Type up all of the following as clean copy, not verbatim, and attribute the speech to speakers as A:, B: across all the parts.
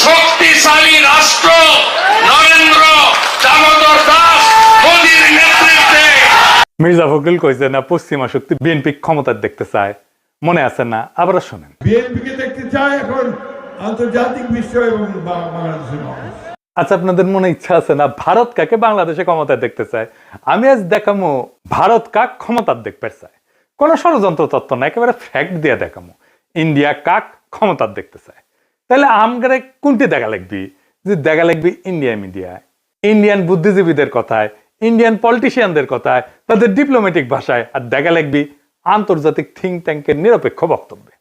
A: শক্তিশালী রাষ্ট্র নরেন্দ্র দামোদর দাস মোদীর নেতৃত্বে।
B: মির্জা ফখরুল কইছে না পশ্চিমা শক্তি বিএনপি ক্ষমতায় দেখতে চায়, মনে আছে না? আবার শোনেন,
C: বিএনপিকে দেখতে চায় এখন আন্তর্জাতিক বিশ্ব এবং বাংলাদেশের মানুষ।
B: আচ্ছা, আপনাদের মনে ইচ্ছা আছে না ভারত কাকে বাংলাদেশে ক্ষমতায় দেখতে চায়? আমি আজ দেখামো ভারত কাক ক্ষমতার দেখতে চায়। কোন ষড়যন্ত্র তত্ত্ব না, একেবারে ফ্যাক্ট দিয়ে দেখামো ইন্ডিয়া কাক ক্ষমতার দেখতে চায়। তাহলে আমগারে কোনটি দেখা লাগবি? যে দেখা লাগবি ইন্ডিয়া মিডিয়ায়, ইন্ডিয়ান বুদ্ধিজীবীদের কথায়, ইন্ডিয়ান পলিটিশিয়ানদের কথায়, তাদের ডিপ্লোম্যাটিক ভাষায়, আর দেখা লাগবি আন্তর্জাতিক থিঙ্ক ট্যাঙ্কের নিরপেক্ষ বক্তব্যে।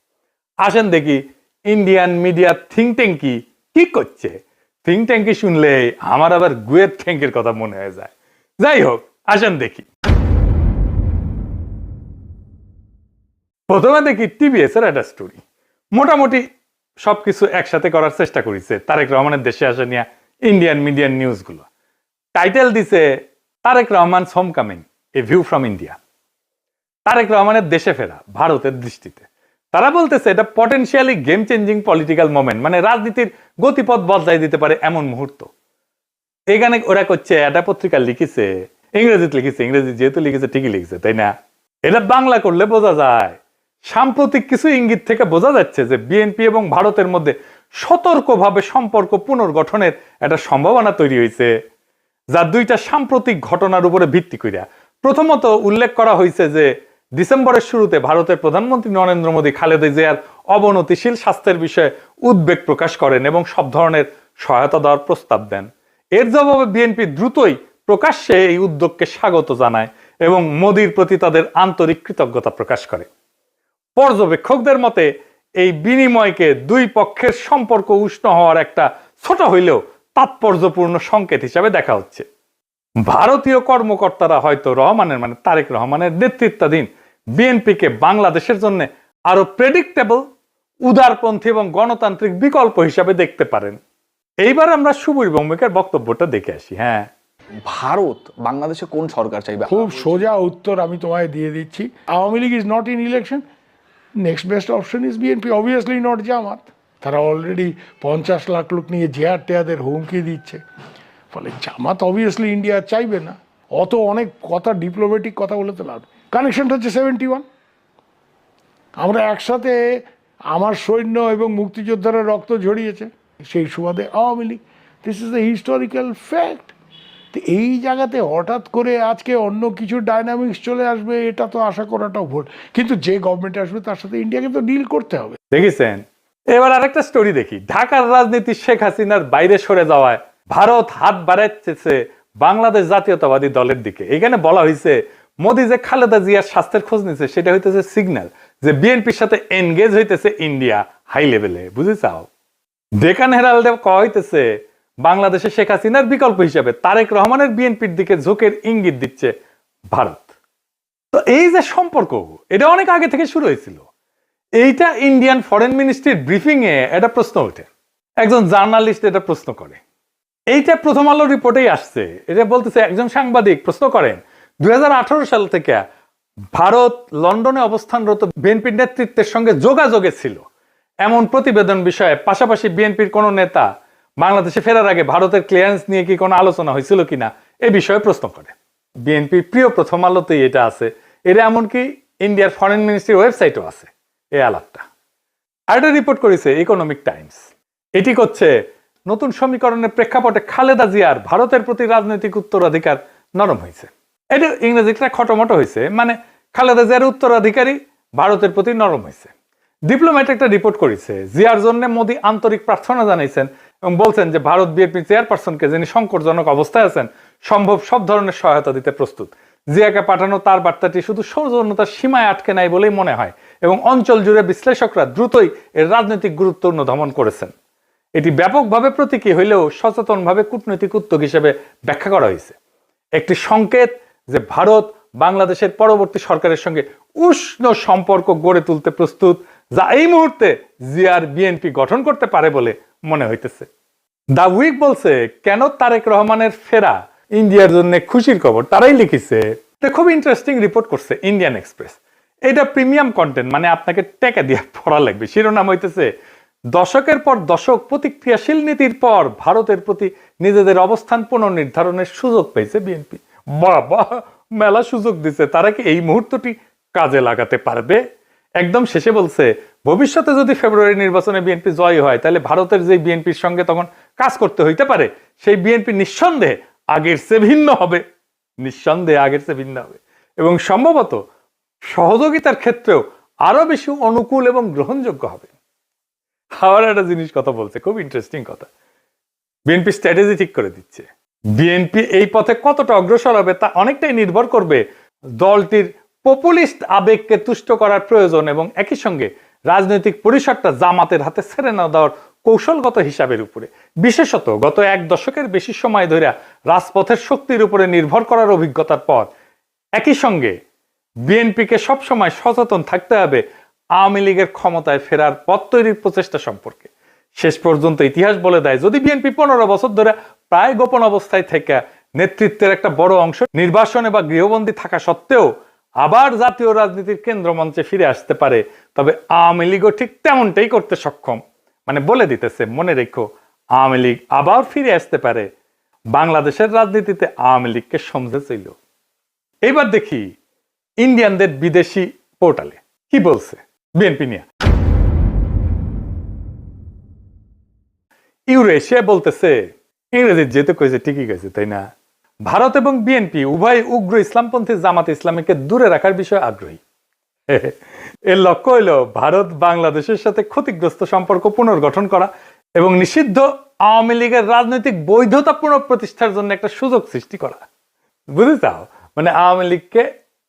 B: আসেন দেখি ইন্ডিয়ান মিডিয়া থিঙ্ক ট্যাঙ্কি কি করছে। থিঙ্ক ট্যাঙ্কি শুনলে আমার আবার গুয়ের ট্যাঙ্কের কথা মনে হয়ে যায়। যাই হোক, আসেন দেখি। প্রথমে দেখি টিভিএস এর একটা স্টোরি। মোটামুটি সবকিছু একসাথে করার চেষ্টা করেছে তারেক রহমানের দেশে আসা নিয়ে ইন্ডিয়ান মিডিয়ান নিউজ গুলো। টাইটেল দিছে Tarek Rahman home coming, a view from India. তারেক রহমানের দেশে ফেরা ভারতের দৃষ্টিতে তারা বলতেছে এটা potentially game changing political moment, মানে রাজনীতির গতিপথ বদলাই দিতে পারে এমন মুহূর্ত। এখানে ওরা করছে, এটা পত্রিকা লিখেছে, ইংরেজিতে লিখেছে, ইংরেজি যেহেতু লিখেছে ঠিকই লিখেছে, তাই না? এটা বাংলা করলে বোঝা যায় সাম্প্রতিক কিছু ইঙ্গিত থেকে বোঝা যাচ্ছে যে বিএনপি এবং ভারতের মধ্যে সতর্কভাবে সম্পর্ক পুনর্গঠনের একটা সম্ভাবনা তৈরি হয়েছে, যা দুইটা সাম্প্রতিক ঘটনার উপরে ভিত্তি করিয়া। প্রথমত উল্লেখ করা হয়েছে যে ডিসেম্বরের শুরুতে ভারতের প্রধানমন্ত্রী নরেন্দ্র মোদী খালেদা জিয়ার অবনতিশীল স্বাস্থ্যের বিষয়ে উদ্বেগ প্রকাশ করেন এবং সব ধরনের সহায়তা দেওয়ার প্রস্তাব দেন। এর জবাবে বিএনপি দ্রুতই প্রকাশ্যে এই উদ্যোগকে স্বাগত জানায় এবং মোদীর প্রতি তাদের আন্তরিক কৃতজ্ঞতা প্রকাশ করে। পর্যবেক্ষকদের মতে এই বিনিময়কে দুই পক্ষের সম্পর্ক উষ্ণ হওয়ার একটা ছোট হইলেও তাৎপর্যপূর্ণ সংকেত হিসাবে দেখা হচ্ছে। ভারতীয় কর্মকর্তারা হয়তো রহমানের, মানে তারেক রহমানের নেতৃত্বাধীন বিএনপিকে বাংলাদেশের জন্য আরো প্রেডিক্টেবল, উদারপন্থী এবং গণতান্ত্রিক বিকল্প হিসাবে দেখতে পারেন। এইবার আমরা সুবীর ভৌমিকের বক্তব্যটা দেখে আসি। হ্যাঁ,
D: ভারত বাংলাদেশে কোন সরকার চাইবে?
C: খুব সোজা উত্তর আমি তোমায় দিয়ে দিচ্ছি। Awami League is not in election, next best option is BNP, obviously not Jamaat. তারা অলরেডি 50 লাখ লোক নিয়ে জেয়ার টেয়াদের হুমকি দিচ্ছে, ফলে জামাত অবভিয়াসলি ইন্ডিয়া চাইবে না। অত অনেক কথা, ডিপ্লোম্যাটিক কথা বলে তো লাভ। কানেকশনটা হচ্ছে 71। আমরা একসাথে, আমার সৈন্য এবং মুক্তিযোদ্ধারা রক্ত ঝরিয়েছে, সেই সুবাদে Awami League. This is the historical fact. তো এই জায়গাতে হঠাৎ করে আজকে অন্য কিছু ডাইনামিক্স চলে আসবে, এটা তো আশা করাটাও ভুল। কিন্তু যে গভর্নমেন্ট আসবে তার সাথে ইন্ডিয়াকে তো ডিল করতে হবে।
B: দেখেছেন? এবার আরেকটা স্টোরি দেখি। ঢাকার রাজনীতি শেখ হাসিনার বাইরে সরে যাওয়ায় ভারত হাত বাড়াচ্ছে বাংলাদেশ জাতীয়তাবাদী দলের দিকে। এখানে বলা হয়েছে মোদী যে খালেদা জিয়ার স্বাস্থ্যের খোঁজ নিচ্ছে সেটা হইতেছে সিগন্যাল যে বিএনপির সাথে এনগেজ হইতেছে ইন্ডিয়া হাই লেভেলে। বুঝে চাও? ডেকান হেরাল্ডে কয়া হইতেছে বাংলাদেশে শেখ হাসিনার বিকল্প হিসাবে তারেক রহমানের বিএনপির দিকে ঝোঁকের ইঙ্গিত দিচ্ছে ভারত। তো এই যে সম্পর্ক, এটা অনেক আগে থেকে শুরু হয়েছিল। এইটা ইন্ডিয়ান ফরেন মিনিস্ট্রির ব্রিফিং এ একটা প্রশ্ন ওঠে, একজন জার্নালিস্ট এটা প্রশ্ন করে। এইটা প্রথম আলো রিপোর্টেই আসছে। এটা বলতেছে, একজন সাংবাদিক প্রশ্ন করেন 2018 সাল থেকে ভারত লন্ডনে অবস্থানরত বিএনপির নেতৃত্বের সঙ্গে যোগাযোগে ছিল এমন প্রতিবেদন বিষয়ে, পাশাপাশি বিএনপির কোন নেতা বাংলাদেশে ফেরার আগে ভারতের ক্লিয়ারেন্স নিয়ে কি কোনো আলোচনা হয়েছিল কিনা এ বিষয়ে প্রশ্ন করে। বিএনপির প্রিয় প্রথম আলোতেই এটা আছে, এটা এমনকি ইন্ডিয়ার ফরেন মিনিস্ট্রির ওয়েবসাইটও আছে এই আলাপটা। আর এটা রিপোর্ট করেছে ইকোনমিক টাইমস। এটি করছে নতুন সমীকরণের প্রেক্ষাপটে খালেদা জিয়ার ভারতের প্রতি রাজনৈতিক উত্তরাধিকার নরম হয়েছে। এটা ইংরেজিটা খটোমটো হয়েছে, মানে খালেদা জিয়ার উত্তরাধিকারী ভারতের প্রতি নরম হয়েছে। ডিপ্লোম্যাট একটা রিপোর্ট করেছে, জিয়ার জন্য মোদী আন্তরিক প্রার্থনা জানাইছেন এবং বলছেন যে ভারত বিএনপি চেয়ারপারসনকে, যিনি সংকটজনক অবস্থায় আছেন, সম্ভব সব ধরনের সহায়তা দিতে প্রস্তুত। জিয়াকে পাঠানো তার বার্তাটি শুধু সৌজন্যতার সীমায় আটকে নাই বলেই মনে হয় এবং অঞ্চল জুড়ে বিশ্লেষকরা দ্রুতই এর রাজনৈতিক গুরুত্ব অনুধাবন করেছেন। এটি ব্যাপকভাবে প্রতীকী হইলেও সচেতনভাবে কূটনৈতিক উদ্যোগ হিসেবে ব্যাখ্যা করা হয়েছে। একটি সংকেত যে ভারত বাংলাদেশের পরবর্তী সরকারের সঙ্গে উষ্ণ সম্পর্ক গড়ে তুলতে প্রস্তুত, যা এই মুহূর্তে জিয়ার বিএনপি গঠন করতে পারে বলে মনে হইতেছে। দা উইক বলছে, কেন তারেক রহমানের ফেরা ইন্ডিয়ার জন্য খুশির খবর। তারাই লিখেছে, খুব ইন্টারেস্টিং রিপোর্ট করছে ইন্ডিয়ান এক্সপ্রেস। এটা প্রিমিয়াম কন্টেন্ট, মানে আপনাকে টাকা দিয়ে পড়া লাগবে। শিরোনাম হইতেছে, দশকের পর দশক প্রতিক্রিয়াশীল নীতির পর ভারতের প্রতি নিজেদের অবস্থান পুনর্নির্ধারণের সুযোগ পেয়েছে বিএনপি। বাবা, মেলা সুযোগ দিছে, তারা কি এই মুহূর্তটি কাজে লাগাতে পারবে? একদম শেষে বলছে, ভবিষ্যতে যদি ফেব্রুয়ারি নির্বাচনে বিএনপি জয় হয়, তাহলে ভারতের যে বিএনপির সঙ্গে তখন কাজ করতে হইতে পারে, সেই বিএনপি নিঃসন্দেহে আগের চেয়ে ভিন্ন হবে, নিঃসন্দেহে আগের চেয়ে ভিন্ন হবে, এবং সম্ভবত সহযোগিতার ক্ষেত্রেও আরো বেশি অনুকূল এবং গ্রহণযোগ্য হবে। আবার একটা জিনিস কথা বলছে, খুব ইন্টারেস্টিং কথা। বিএনপি স্ট্র্যাটেজি ঠিক করে দিচ্ছে। বিএনপি এই পথে কতটা অগ্রসর হবে তা অনেকটাই নির্ভর করবে দলটির পপুলিস্ট আবেগকে তুষ্ট করার প্রয়োজন এবং একই সঙ্গে রাজনৈতিক পরিসরটা জামাতের হাতে ছেড়ে না দেওয়ার কৌশলগত হিসাবের উপরে। বিশেষত গত এক দশকের বেশি সময় ধরে রাজপথের শক্তির উপরে নির্ভর করার অভিজ্ঞতার পর একই সঙ্গে বিএনপিকে সবসময় সচেতন থাকতে হবে আওয়ামী লীগের ক্ষমতায় ফেরার পথ তৈরির প্রচেষ্টা সম্পর্কে। শেষ পর্যন্ত ইতিহাস বলে দেয়, যদি বিএনপি 15 বছর ধরে প্রায় গোপন অবস্থায় থেকে নেতৃত্বের একটা বড় অংশ নির্বাসনে বা গৃহবন্দী থাকা সত্ত্বেও আবার জাতীয় রাজনীতির কেন্দ্রমঞ্চে ফিরে আসতে পারে, তবে আওয়ামী লীগও ঠিক তেমনটাই করতে সক্ষম। মানে বলে দিতেছে, মনে রেখো, আওয়ামী লীগ আবার ফিরে আসতে পারে। বাংলাদেশের রাজনীতিতে আওয়ামী লীগকে সমঝে ছিল। এবার দেখি ইন্ডিয়ানদের বিদেশি পোর্টালে কি বলছে বিএনপি নিয়ে। ইউরেশিয়া বলতেছে, ইংরেজি যেহেতু কইছে ঠিকই কইছে, তাই না? ভারত এবং বিএনপি উভয় উগ্র ইসলামপন্থী জামাত ইসলামীকে দূরে রাখার বিষয়ে আগ্রহী। এর লক্ষ্য হইল ভারত বাংলাদেশের সাথে ক্ষতিগ্রস্ত সম্পর্ক পুনর্গঠন করা এবং নিষিদ্ধ আওয়ামী লীগের রাজনৈতিক বৈধতা পুনঃপ্রতিষ্ঠার জন্য একটা সুযোগ সৃষ্টি করা। বুঝতে চাও? মানে আওয়ামী লীগকে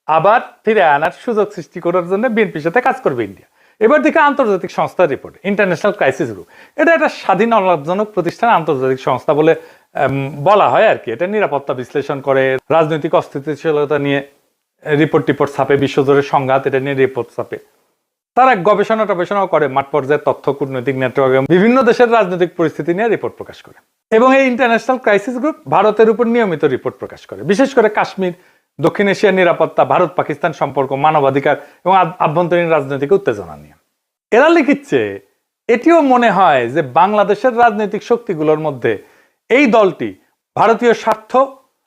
B: আবার ফিরে আনার সুযোগ সৃষ্টি করার জন্য বিএনপির সাথে কাজ করবে ইন্ডিয়া। এবার দেখে আন্তর্জাতিক সংস্থার রিপোর্ট, ইন্টারন্যাশনাল ক্রাইসিস গ্রুপ, এটা একটা স্বাধীন অলাভজনক প্রতিষ্ঠান, আন্তর্জাতিক সংস্থা বলে বলা হয় আর কি। এটা নিরাপত্তা বিশ্লেষণ করে, রাজনৈতিক অস্থিতিশীলতা নিয়ে রিপোর্ট ছাপে, বিশ্বজুড়ে সংঘাত এটা নিয়ে রিপোর্ট ছাপে। তারা গবেষণাও করে, মাঠ পর্যায়ে তথ্য, কূটনৈতিক নেটওয়ার্ক এবং বিভিন্ন দেশের রাজনৈতিক পরিস্থিতি নিয়ে রিপোর্ট প্রকাশ করে। এবং এই ইন্টারন্যাশনাল ক্রাইসিস গ্রুপ ভারতের উপর নিয়মিত রিপোর্ট প্রকাশ করে, বিশেষ করে কাশ্মীর, দক্ষিণ এশিয়ার নিরাপত্তা, ভারত পাকিস্তান সম্পর্ক, মানবাধিকার এবং আভ্যন্তরীণ রাজনৈতিক উত্তেজনা নিয়ে। এরা লিখিচ্ছে, এটিও মনে হয় যে বাংলাদেশের রাজনৈতিক শক্তিগুলোর মধ্যে এই দলটি ভারতীয় স্বার্থ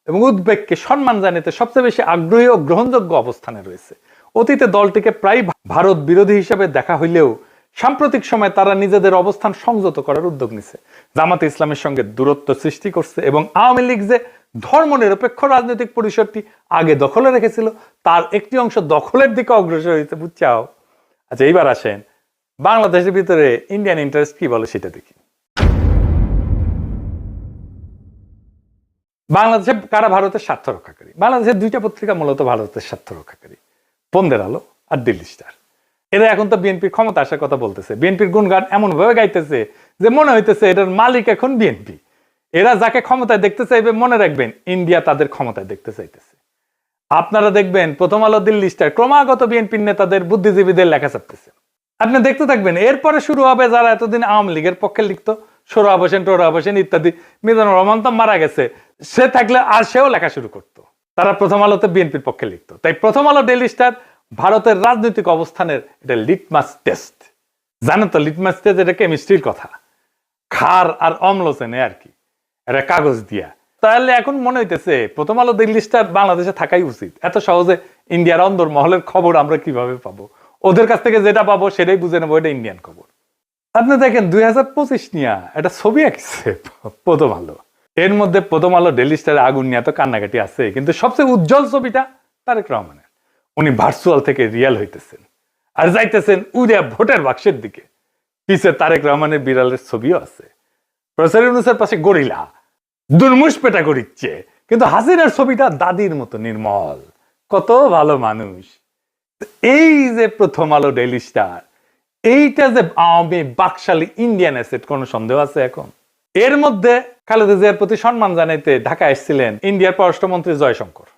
B: এবং উদ্বেগকে সম্মান জানাতে সবচেয়ে বেশি আগ্রহী ও গ্রহণযোগ্য অবস্থানে রয়েছে। অতীতে দলটিকে প্রায় ভারত বিরোধী হিসেবে দেখা হইলেও সাম্প্রতিক সময়ে তারা নিজেদের অবস্থান সংযত করার উদ্যোগ নিছে, জামাতে ইসলামের সঙ্গে দূরত্ব সৃষ্টি করছে এবং আওয়ামী লীগ যে ধর্মনিরপেক্ষ রাজনৈতিক পরিসরটি আগে দখলে রেখেছিল তার একটি অংশ দখলের দিকে অগ্রসর হয়েছে। বুঝছাও? আচ্ছা, এইবার আসেন বাংলাদেশের ভিতরে ইন্ডিয়ান ইন্টারেস্ট কি বলে সেটা দেখি। বাংলাদেশে কারা ভারতের স্বার্থ রক্ষাকারী? বাংলাদেশের দুইটা পত্রিকা মূলত ভারতের স্বার্থ রক্ষাকারী, বন্দের আলো আর দিল্লি স্টার। এরা এখন তো বিএনপির ক্ষমতা আসার কথা বলতেছে, বিএনপির গুণগান এমন ভাবে গাইতেছে যে মনে হইতেছে এটার মালিক এখন বিএনপি। এরা যাকে ক্ষমতায় দেখতে চাইবে, মনে রাখবেন ইন্ডিয়া তাদের ক্ষমতায় দেখতে চাইতেছে। আপনারা দেখবেন প্রথম আলো, দিল্লি স্টার ক্রমাগত বিএনপির নেতাদের, বুদ্ধিজীবীদের লেখা ছাপতেছে। আপনি দেখতে থাকবেন, এরপরে শুরু হবে যারা এতদিন আওয়ামী লীগের পক্ষে লিখতো, সোহরাব হোসেন, টোহরাব হোসেন ইত্যাদি। মিজানুর রহমান তো মারা গেছে, সে থাকলে আর সেও লেখা শুরু করতো। তারা প্রথম আলোতে বিএনপির পক্ষে লিখতো। তাই প্রথম আলো, ডেইলি স্টার ভারতের রাজনৈতিক অবস্থানের এটা লিটমাস টেস্ট। জানো তো লিটমাস টেস্ট এটা কেমিস্ট্রির কথা, ক্ষার আর অম্ল চেনে আর কি, এটা কাগজ দিয়া। তাহলে এখন মনে হইতেছে প্রথম আলো, দিল্লি স্টার বাংলাদেশে থাকাই উচিত। এত সহজে ইন্ডিয়ার অন্দর মহলের খবর আমরা কিভাবে পাবো? ওদের কাছ থেকে যেটা পাবো সেটাই বুঝে নেবো এটা ইন্ডিয়ান খবর। আপনি দেখেন 2025 নিয়ে একটা ছবি আঁকছে প্রথম আলো, এর মধ্যে প্রথম আলো, ডেইলি স্টারে আগুন নিয়ে তো কান্নাকাটি আছে, কিন্তু সবচেয়ে উজ্জ্বল ছবিটা তারেক রহমানের। উনি ভার্চুয়াল থেকে রিয়েল হইতেছেন আর যাইতেছেন উড়িয়া ভোটের বাক্সের দিকে। পিছে তারেক রহমানের বিড়ালের ছবিও আছে। প্রফেসর ইউনূসের পাশে গরিলা দুর্মুষ পেটা করিচ্ছে, কিন্তু হাসিনার ছবিটা দাদির মতো নির্মল, কত ভালো মানুষ। এই যে প্রথম আলো, ডেইলি স্টার, এইটা যে আওয়ামী বাকশালী ইন্ডিয়ান অ্যাসেট, কোনো সন্দেহ আছে এখন? এর মধ্যে খালেদা জিয়ার প্রতি সম্মান জানাইতে ঢাকা এসেছিলেন ইন্ডিয়ার পররাষ্ট্রমন্ত্রী জয়শঙ্কর।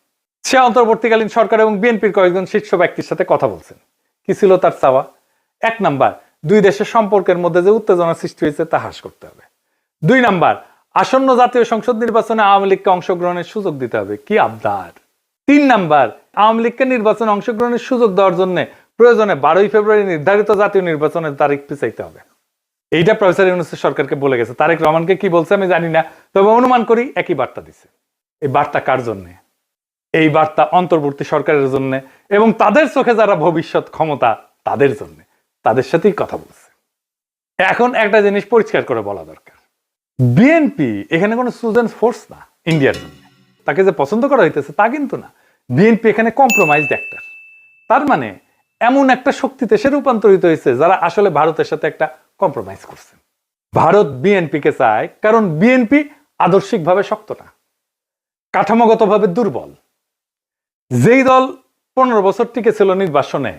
B: সে অন্তর্বর্তীকালীন সরকার এবং বিএনপির কয়েকজন শীর্ষ ব্যক্তির সাথে কথা বলছেন। কি ছিল তার চাওয়া? 1 নাম্বার, দুই দেশের সম্পর্কের মধ্যে যে উত্তেজনা সৃষ্টি হয়েছে তা হ্রাস করতে হবে। 2 নাম্বার, আসন্ন জাতীয় সংসদ নির্বাচনে আওয়ামী লীগকে অংশগ্রহণের সুযোগ দিতে হবে। কি আবদার! 3 নাম্বার, আওয়ামী লীগকে নির্বাচনে অংশগ্রহণের সুযোগ দেওয়ার জন্য প্রয়োজনে 12ই ফেব্রুয়ারি নির্ধারিত জাতীয় নির্বাচনের তারিখ পিছাইতে হবে। এইটা প্রফেসর ইউনূসের সরকারকে বলে গেছে। তারেক রহমানকে কি বলছে আমি জানি না, তবে অনুমান করি একই বার্তা দিছে। এই বার্তা কার জন্য? এই বার্তা অন্তর্বর্তী সরকারের জন্য এবং তাদের চোখে যারা ভবিষ্যৎ ক্ষমতা তাদের জন্য, তাদের সাথেই কথা বলছে। এখন একটা জিনিস পরিষ্কার করে বলা দরকার, বিএনপি এখানে কোনো চুজেন ফোর্স না ইন্ডিয়ার জন্য। তাকে যে পছন্দ করা হইতেছে তা কিন্তু না। বিএনপি এখানে কম্প্রোমাইজড অ্যাক্টর। তার মানে এমন একটা শক্তিতে সে রূপান্তরিত হয়েছে যারা আসলে ভারতের সাথে একটা কম্প্রোমাইজ করছে। ভারত বিএনপিকে চায় কারণ বিএনপি আদর্শিকভাবে শক্ত না, কাঠামোগতভাবে দুর্বল। যেই দল 15 বছর টিকে ছিল নির্বাসনে,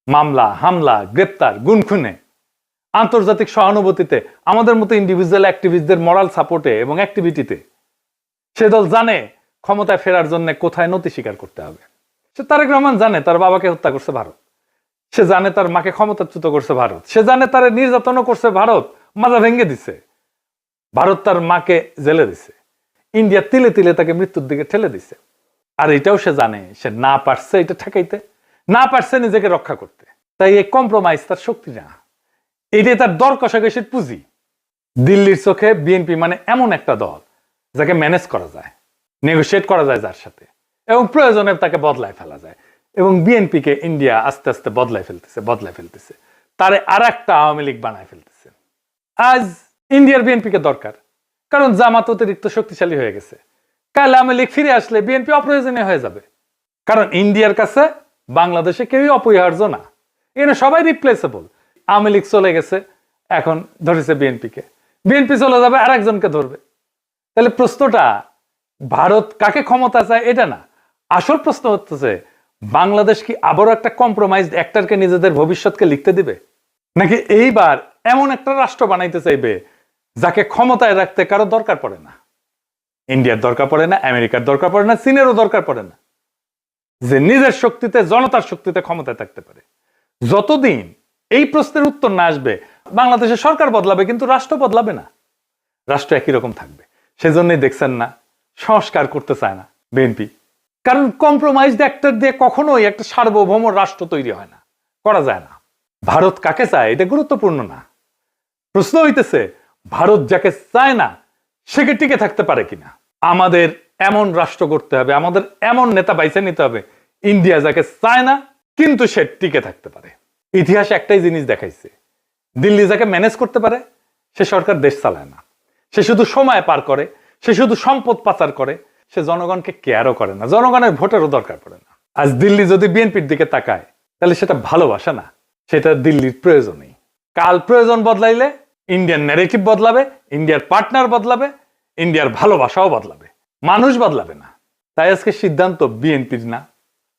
B: মামলা হামলা গ্রেপ্তার গুনখুনে, আন্তর্জাতিক সহানুভূতিতে, আমাদের মতো ইন্ডিভিজুয়াল অ্যাক্টিভিস্টদের মরাল সাপোর্টে এবং অ্যাক্টিভিটিতে, সে দল জানে ক্ষমতায় ফেরার জন্য কোথায় নতি স্বীকার করতে হবে। সে তারেক রহমান জানে তার বাবাকে হত্যা করছে ভারত, সে জানে তার মাকে ক্ষমতাচ্যুত করছে ভারত, সে জানে তার নির্যাতনও করছে ভারত, মাজা ভেঙে দিছে ভারত, তার মাকে জেলে দিছে, ইন্ডিয়া তিলে তিলে তাকে মৃত্যুর দিকে ঠেলে দিছে। আর এটাও সে জানে সে না পারছে এটা ঠেকাইতে, না পারছে নিজেকে রক্ষা করতে। তাই এই কম্প্রোমাইজ তার শক্তি না, এটাই তার দর কষাকষির পুঁজি। দিল্লির চোখে বিএনপি মানে এমন একটা দল যাকে ম্যানেজ করা যায়, নেগোশিয়েট করা যায় যার সাথে, এবং প্রয়োজনে তাকে বদলায় ফেলা যায়। এবং বিএনপিকে ইন্ডিয়া আস্তে আস্তে বদলায় ফেলতেছে, তারে আর একটা আওয়ামী লীগ বানায় ফেলতেছে। আজ ইন্ডিয়ার বিএনপিকে দরকার, কারণ জামাত অতিরিক্ত শক্তিশালী হয়ে গেছে। কাল আওয়ামী লীগ ফিরে আসলে বিএনপি অপ্রয়োজনীয় হয়ে যাবে, কারণ ইন্ডিয়ার কাছে বাংলাদেশে কেউই অপরিহার্য না, এখানে সবাই রিপ্লেসেবল। আওয়ামী লীগ চলে গেছে, এখন ধরেছে বিএনপিকে, বিএনপি চলে যাবে আর একজনকে ধরবে। তাহলে প্রশ্নটা ভারত কাকে ক্ষমতা চায় এটা না, আসল প্রশ্ন হচ্ছে বাংলাদেশ কি আবারও একটা কম্প্রোমাইজড অ্যাক্টরকে নিজেদের ভবিষ্যৎকে লিখতে দিবে, নাকি এইবার এমন একটা রাষ্ট্র বানাইতে চাইবে যাকে ক্ষমতায় রাখতে কারো দরকার পড়ে না। ইন্ডিয়ার দরকার পড়ে না, আমেরিকার দরকার পড়ে না, চীনেরও দরকার পড়ে না, যে নিজের শক্তিতে জনতার শক্তিতে ক্ষমতায় থাকতে পারে। যতদিন এই প্রশ্নের উত্তর না আসবে বাংলাদেশের সরকার বদলাবে কিন্তু রাষ্ট্র বদলাবে না, রাষ্ট্র একই রকম থাকবে। সেজন্যই দেখছেন না সংস্কার করতে চায় না বিএনপি, কারণ কম্প্রোমাইজড অ্যাক্টর দিয়ে কখনোই একটা সার্বভৌম রাষ্ট্র তৈরি হয় না, করা যায় না। ভারত কাকে চায় এটা গুরুত্বপূর্ণ না, প্রশ্ন হইতেছে ভারত যাকে চায় না সে কি টিকে থাকতে পারে কিনা। আমাদের এমন রাষ্ট্র করতে হবে, আমাদের এমন নেতা বাইছে নিতে হবে ইন্ডিয়া যাকে চায় না কিন্তু সে টিকে থাকতে পারে। ইতিহাস একটাই জিনিস দেখাইছে, দিল্লি যাকে ম্যানেজ করতে পারে সে সরকার দেশ চালায় না, সে শুধু সময় পার করে, সে শুধু সম্পদ পাচার করে, সে জনগণকে কেয়ারও করে না, জনগণের ভোটেরও দরকার পড়ে না। আজ দিল্লি যদি বিএনপির দিকে তাকায় তাহলে সেটা ভালোবাসা না, সেটা দিল্লির প্রয়োজনই। কাল প্রয়োজন বদলাইলে ইন্ডিয়ান ন্যারেটিভ বদলাবে, ইন্ডিয়ার পার্টনার বদলাবে, ইন্ডিয়ার ভালোবাসাও বদলাবে, মানুষ বদলাবে না। তাই আজকে সিদ্ধান্ত বিএনপির না,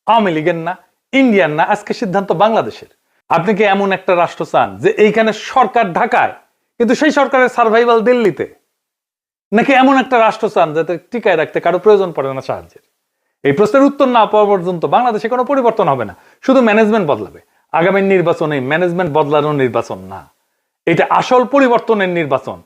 B: আওয়ামী লীগের না, ইন্ডিয়ান না, আজকে সিদ্ধান্ত বাংলাদেশের। আপনি কি এমন একটা রাষ্ট্র চান যে এইখানে সরকার ঢাকায় কিন্তু সেই সরকারের সার্ভাইভাল দিল্লিতে, নাকি এমন একটা রাষ্ট্র চান যাতে টিকায় রাখতে কারো প্রয়োজন পড়ে না সাহায্যের? এই প্রশ্নের উত্তর না পাওয়া পর্যন্ত বাংলাদেশে কোনো পরিবর্তন হবে না, শুধু ম্যানেজমেন্ট বদলাবে। আগামী নির্বাচন এই ম্যানেজমেন্ট বদলানোর নির্বাচন না, এটা আসল পরিবর্তনের নির্বাচন,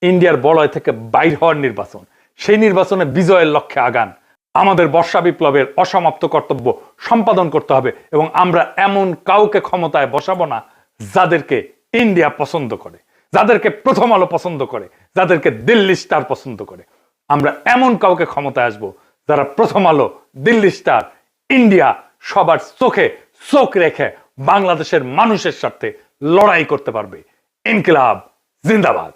B: ইন্ডিয়ার বলয় থেকে বাইর হওয়ার নির্বাচন। সেই নির্বাচনে বিজয়ের লক্ষ্যে আগান। আমাদের বর্ষা বিপ্লবের অসমাপ্ত কর্তব্য সম্পাদন করতে হবে এবং আমরা এমন কাউকে ক্ষমতায় বসাবো না যাদেরকে ইন্ডিয়া পছন্দ করে, যাদেরকে প্রথম আলো পছন্দ করে, যাদেরকে দিল্লি স্টার পছন্দ করে। আমরা এমন কাউকে ক্ষমতায় আসবো যারা প্রথম আলো, দিল্লি স্টার, ইন্ডিয়া সবার চোখে চোখ রেখে বাংলাদেশের মানুষের সাথে লড়াই করতে পারবে। ইনকিলাব জিন্দাবাদ।